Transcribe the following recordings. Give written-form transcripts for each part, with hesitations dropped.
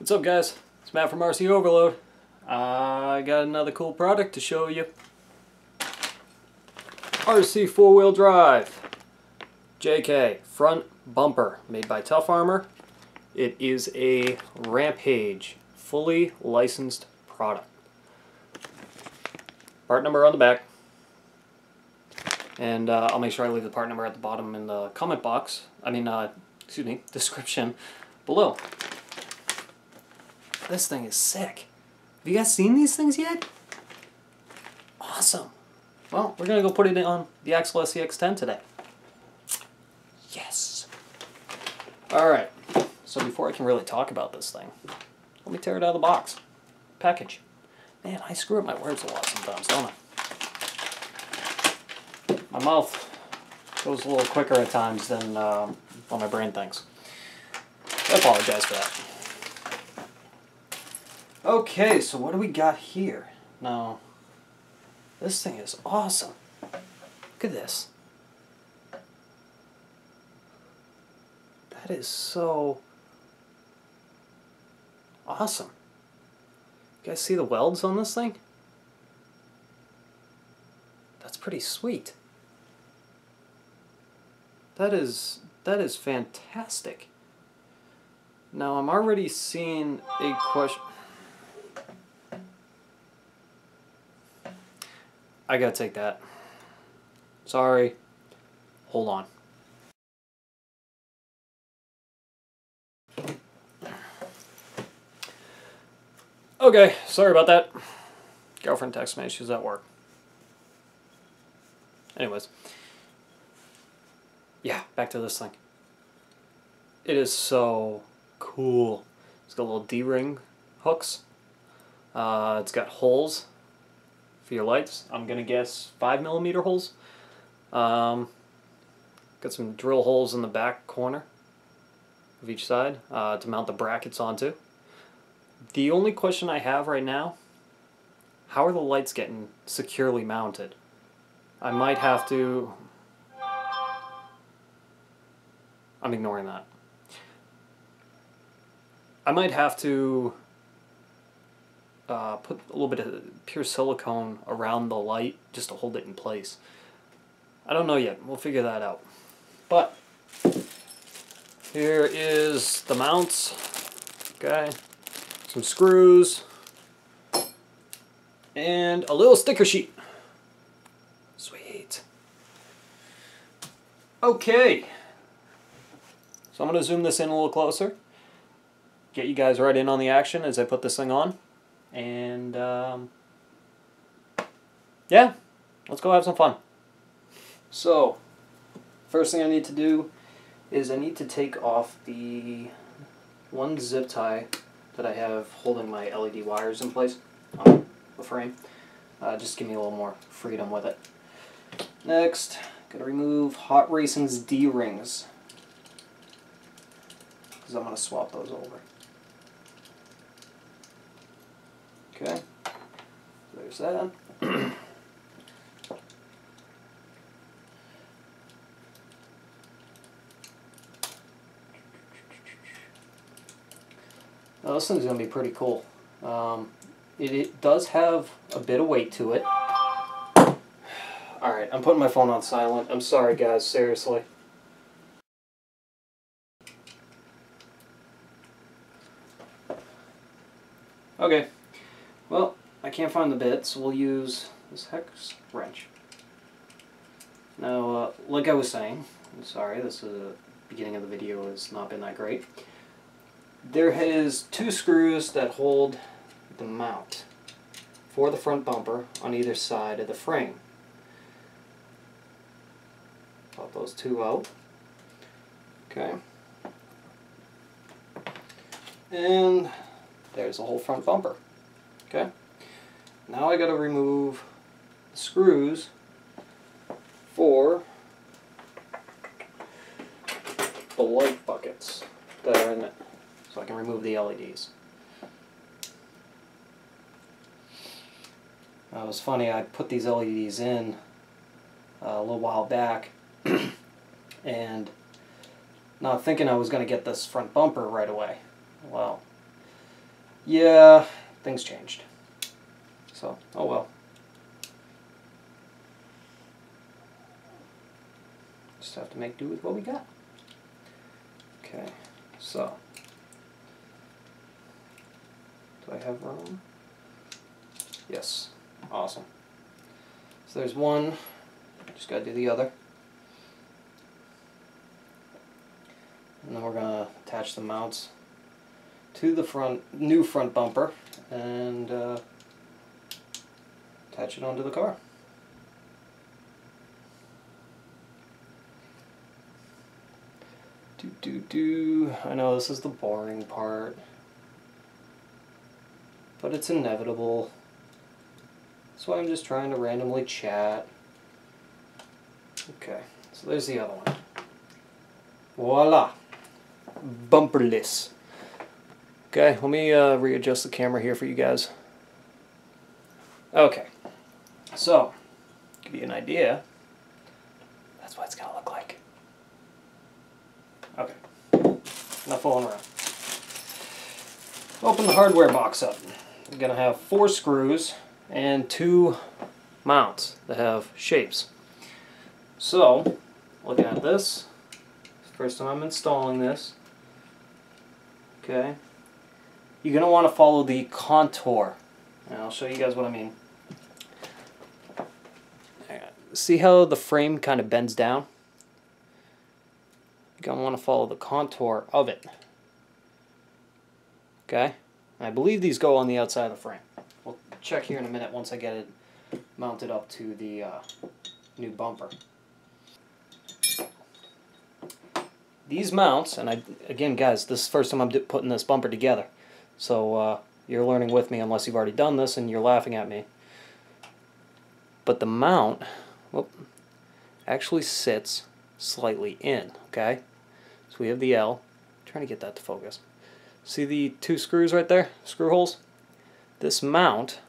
What's up, guys? It's Matt from RC Overload. I got another cool product to show you. RC 4-wheel drive JK front bumper made by Tough Armor. It is a Rampage fully licensed product. Part number on the back, and I'll make sure I leave the part number at the bottom in the comment box. Description below. This thing is sick. Have you guys seen these things yet? Awesome. Well, we're gonna go put it on the Axial SCX-10 today. Yes. Alright, so before I can really talk about this thing, let me tear it out of the box. Package. Man, I screw up my words a lot sometimes, don't I? My mouth goes a little quicker at times than what my brain thinks. I apologize for that. Okay, so what do we got here? Now, this thing is awesome. Look at this. That is so awesome. You guys see the welds on this thing? That's pretty sweet. That is fantastic. Now I'm already seeing a question. I gotta take that. Sorry. Hold on. Okay, sorry about that. Girlfriend texted me, she was at work. Anyways. Yeah, back to this thing. It is so cool. It's got little D-ring hooks. It's got holes for your lights. I'm gonna guess 5mm holes. Got some drill holes in the back corner of each side to mount the brackets onto. The only question I have right now, how are the lights getting securely mounted? I might have to... I'm ignoring that. I might have to put a little bit of pure silicone around the light just to hold it in place. I don't know yet. We'll figure that out. But here is the mounts. Okay. Some screws. And a little sticker sheet. Sweet. Okay. So I'm going to zoom this in a little closer. Get you guys right in on the action as I put this thing on. And yeah, let's go have some fun. So, first thing I need to do is I need to take off the one zip tie that I have holding my LED wires in place on the frame. Just give me a little more freedom with it. Next, gotta remove Hot Racing's D-rings, because I'm gonna swap those over. Okay, there's that. Now this thing's going to be pretty cool. It does have a bit of weight to it. Alright, I'm putting my phone on silent. I'm sorry guys, seriously. Okay, well, I can't find the bit, so we'll use this hex wrench. Now, like I was saying, I'm sorry, the beginning of the video has not been that great. There is two screws that hold the mount for the front bumper on either side of the frame. Pop those two out. Okay. And there's the whole front bumper. Okay. Now I gotta remove the screws for the light buckets that are in it, so I can remove the LEDs. It was funny, I put these LEDs in a little while back and not thinking I was going to get this front bumper right away. Well, Yeah, things changed. So, oh well. Just have to make do with what we got. Okay, so. Do I have room? Yes. Awesome. So there's one. Just gotta do the other. And then we're gonna attach the mounts to the new front bumper and attach it onto the car. I know this is the boring part, but it's inevitable. That's why I'm just trying to randomly chat. Okay, so there's the other one. Voila! Bumperless. Okay, let me readjust the camera here for you guys. Okay, so, give you an idea. That's what it's gonna look like. Okay, enough fooling around. Open the hardware box up. You're gonna have 4 screws and 2 mounts that have shapes. So, looking at this, first time I'm installing this, okay, you're going to want to follow the contour. And I'll show you guys what I mean. See how the frame kind of bends down? You're going to want to follow the contour of it. Okay? And I believe these go on the outside of the frame. We'll check here in a minute once I get it mounted up to the new bumper. These mounts, and again guys, this is the first time I'm putting this bumper together, so you're learning with me unless you've already done this and you're laughing at me. But the mount actually sits slightly in, okay? So we have the L, I'm trying to get that to focus. See the 2 screws right there, screw holes? This mount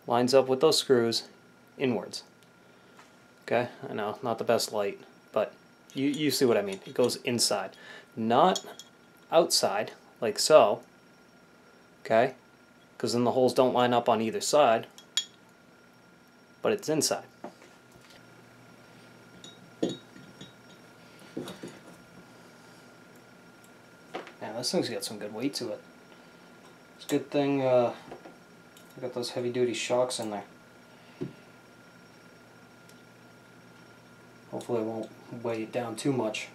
lines up with those screws inwards. Okay, I know, not the best light, but you see what I mean. It goes inside, not outside, like so, okay? Because then the holes don't line up on either side, but it's inside. Man, this thing's got some good weight to it. It's a good thing I got those heavy-duty shocks in there. Hopefully it won't weigh it down too much.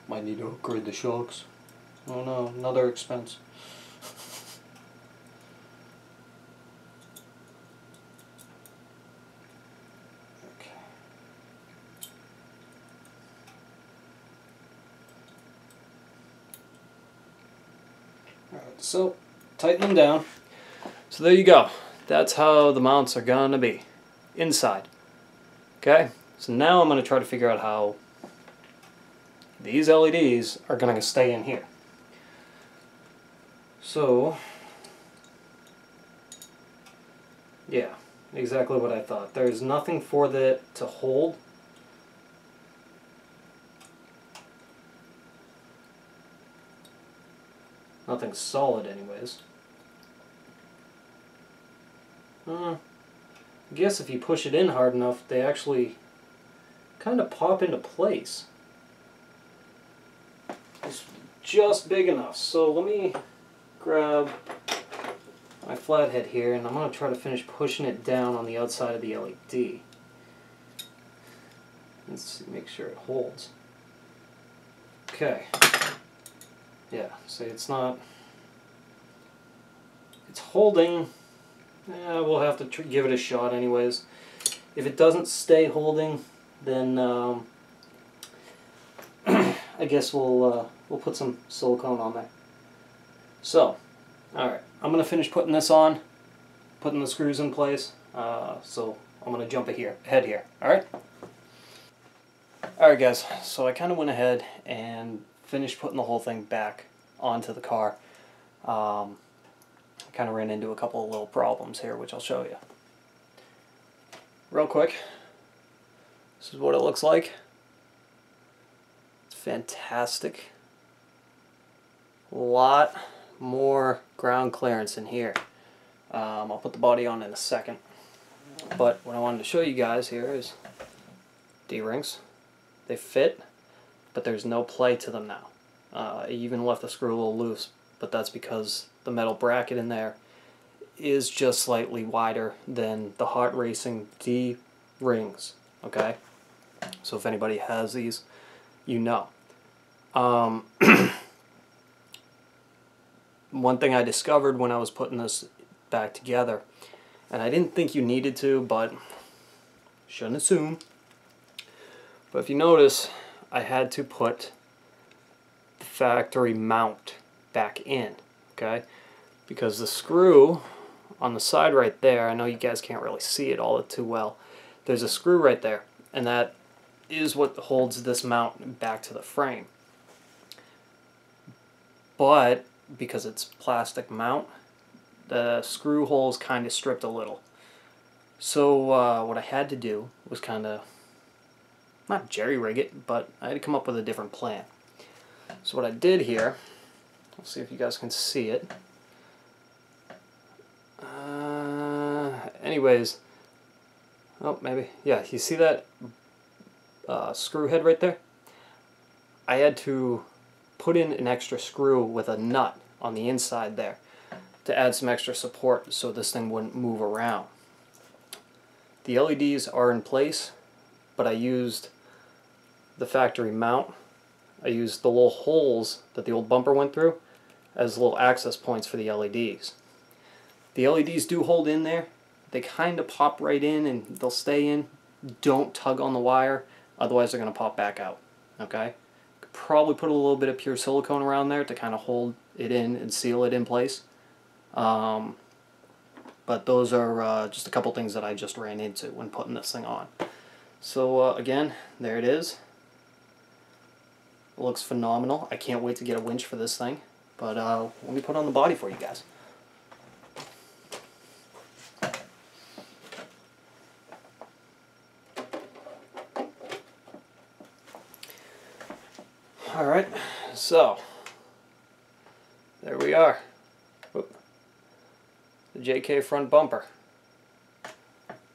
Might need to upgrade the shocks. Oh no, another expense. Okay. Alright, so tighten them down. So there you go. That's how the mounts are gonna be. Inside. Okay, so now I'm going to try to figure out how these LEDs are going to stay in here. So, yeah, exactly what I thought. There's nothing for that to hold. Nothing solid anyways. I guess if you push it in hard enough, they actually kind of pop into place. It's just big enough. So let me grab my flathead here, and I'm going to try to finish pushing it down on the outside of the LED. Let's see, make sure it holds. Okay. Yeah, see, it's not... It's holding... we'll have to give it a shot anyways. If it doesn't stay holding, then I guess we'll put some silicone on there. So, alright, I'm going to finish putting this on, putting the screws in place, so I'm going to jump ahead here, alright? Alright guys, so I kind of went ahead and finished putting the whole thing back onto the car. Kind of ran into a couple of little problems here, which I'll show you. Real quick, this is what it looks like. It's fantastic. a lot more ground clearance in here. I'll put the body on in a second. But what I wanted to show you guys here is D-rings. They fit, but there's no play to them now. I even left the screw a little loose, but that's because the metal bracket in there is just slightly wider than the Hot Racing D-rings. Okay? So if anybody has these, you know. One thing I discovered when I was putting this back together, and I didn't think you needed to, but shouldn't assume. But if you notice, I had to put the factory mount back in, okay? Because the screw on the side right there, I know you guys can't really see it all too well, there's a screw right there, and that is what holds this mount back to the frame. But because it's plastic mount, the screw hole's kind of stripped a little. So what I had to do was kind of, not jerry-rig it, but I had to come up with a different plan. So what I did here, let's see if you guys can see it. Anyways, oh, maybe, yeah, you see that screw head right there? I had to put in an extra screw with a nut on the inside there to add some extra support so this thing wouldn't move around. The LEDs are in place, but I used the factory mount. I used the little holes that the old bumper went through as little access points for the LEDs. The LEDs do hold in there. They kind of pop right in and they'll stay in. Don't tug on the wire, otherwise they're going to pop back out. Okay? Could probably put a little bit of pure silicone around there to kind of hold it in and seal it in place. But those are just a couple things that I just ran into when putting this thing on. So again, there it is. It looks phenomenal. I can't wait to get a winch for this thing. But let me put on the body for you guys. Alright, so there we are. Whoop. The JK front bumper.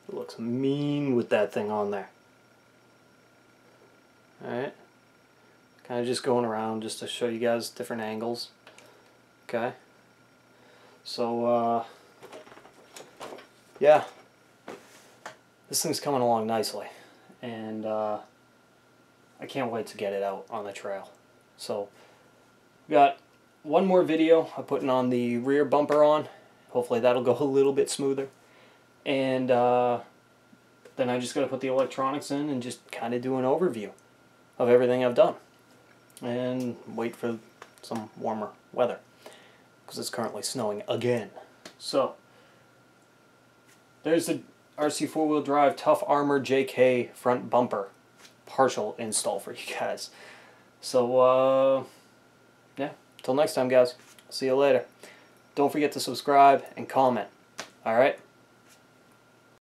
It looks mean with that thing on there. Alright. Kind of just going around just to show you guys different angles. Okay. So, yeah. This thing's coming along nicely. And, I can't wait to get it out on the trail. So, we got one more video of putting on the rear bumper on. Hopefully that'll go a little bit smoother. And then I just got to put the electronics in and just kind of do an overview of everything I've done. And wait for some warmer weather, because it's currently snowing again. So, there's the RC4 drive Tough Armor JK front bumper. Partial install for you guys. So, yeah, till next time, guys. See you later. Don't forget to subscribe and comment. Alright?